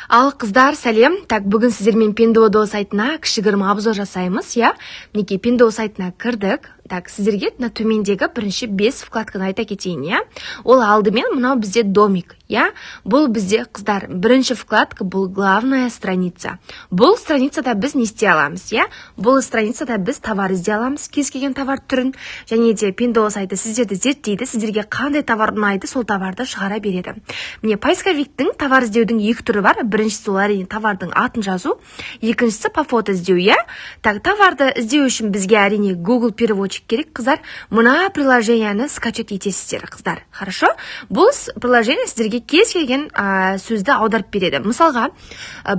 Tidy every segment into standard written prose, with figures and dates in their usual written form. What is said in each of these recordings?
Ал қыздар, сәлем. Так, бүгін сіздермен Pinduoduo сайтына кішігірім обзор жасаймыз, я. Мінекей Pinduoduo сайтына кірдік. Так, сіздерге төмендегі бірінші 5 вкладканы айта кетейін, я. Ол алдымен мынау бізде домик, я. Бұл бізде қыздар, бірінші вкладка бұл главная страница. Бұл страницада біз не істей аламыз, я. Бұл страницада біз товар іздей аламыз, кез келген товар түрін. Және де Pinduoduo сайты сіздерді зерттейді, сіздерге қандай товар ұнайды, сол товарды шығара береді. Міне поисковиктің товар іздеудің екі түрі бар. Біріншісі ол әрине товардың атын жазу, екіншісі по фото іздеу, я. Так, товарды іздеу үшін бізге әрине Google переводчик керек, қыздар. Мына приложениені скачать етесіздер, қыздар. Хорошо? Бұл приложение сіздерге кез келген сөзді аударып береді. Мысалға,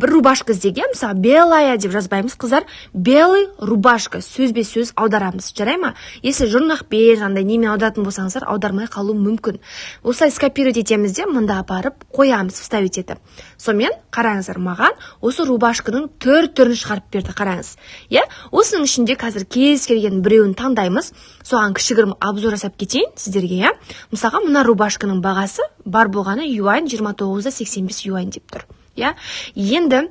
бір рубашка іздеуге, мысалы, белая деп жазбаймыз, қыздар. Белый рубашка сөзбе сөз аударамыз. Жарай ма? Если жұрнақпен, жандай немен аударатын болсаңыздар, аудармай қалу мүмкін. Осылай скопировать етеміз де, мұнда апарып қоямыз, вставить етіп. Сонымен қараңыздар, маған осы рубашканың түрін шығарып берді, қараңыз. Я, осының ішінде қазір кез келген біреуін таңдаймыз. Соған кішігірім обзор жасап кетейін сіздерге, я. Мысалға, мына рубашканың бағасы бар болғаны юань 29.85 юань деп тұр. Я, енді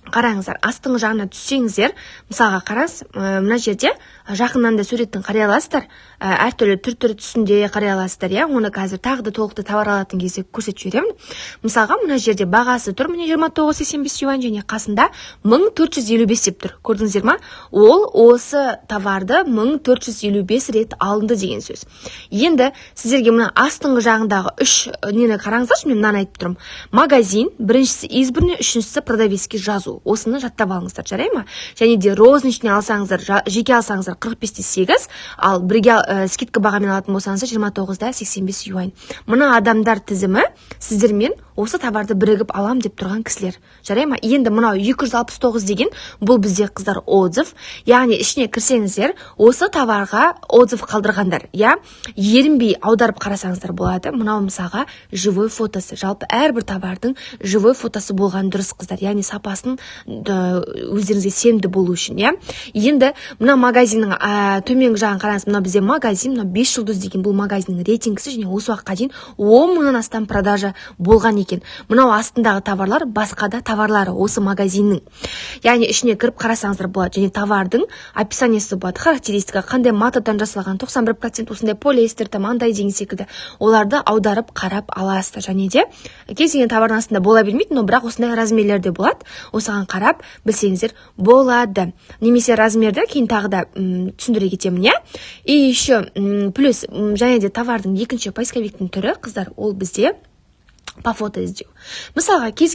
қараңыздар, астың жағына түссеңіздер, мысалға қараңыз, мына жерде жақыннан да суреттің қарай аласыздар, әртүрлі түр түсінде қарай аласыздар, я. Оны қазір тағы да толықты товар алатын кезде көрсетіп жіберемін. Мысалға, мына жерде бағасы тұр, міне 29.85 юань, және қасында 1455 деп тұр. Көрдіңіздер ма? Ол осы товарды 1455 рет алынды деген сөз. Енді сіздерге мына астыңғы жағындағы үш нені қараңыздаршы, мен мынаны айтып тұрмын. Магазин, біріншісі избірне, үшіншісі продавецке жазу. Осыны жаттап алыңыздар, жарай ма? Және де розничный алсаңыздар, жеке алсаңыздар 45-8, ал бірге скидка бағамен алатын болсаңыздар 29.85 юань. Мына адамдар тізімі сіздермен осы товарды бірігіп алам деп тұрған кісілер. Жарай ма? Енді мынау 269 деген бұл бізде қыздар отзыв. Яғни ішіне кірсеңіздер, осы товарға отзыв қалдырғандар. Я, ерінбей аударып қарасаңыздар болады. Мынау мысалға живой фотосы. Жалпы әрбір товардың живой фотосы болған дұрыс, қыздар. Яғни сапасын өздеріңізге сенімді болу үшін, я. Енді мына магазиннің төменгі жағын қараңыз, мына бізде магазин, мына 5 жұлдыз деген бұл магазиннің рейтингісі, және осы уақытқа дейін 10 мыңнан астам продажа болған екен. Мынау астындағы товарлар басқа да товарлары осы магазиннің. Яғни ішіне кіріп қарасаңыздар болады, және товардың описаниесі болады, характеристика, қандай матадан жасалған, 91% осындай полиэстер, андай деген секілді. Оларды аударып қарап аласыздар. Және де кез келген товардың астында бола бермейді, но бірақ осындай размерлерде болады. Осыған қарап білсеңіздер болады. Немесе размерді кейін тағы да түсіндіре кетемін, я. И еще плюс және де товардың екінші поисковиктің түрі, қыздар, ол бізде по фото іздеу. Мысалға, кез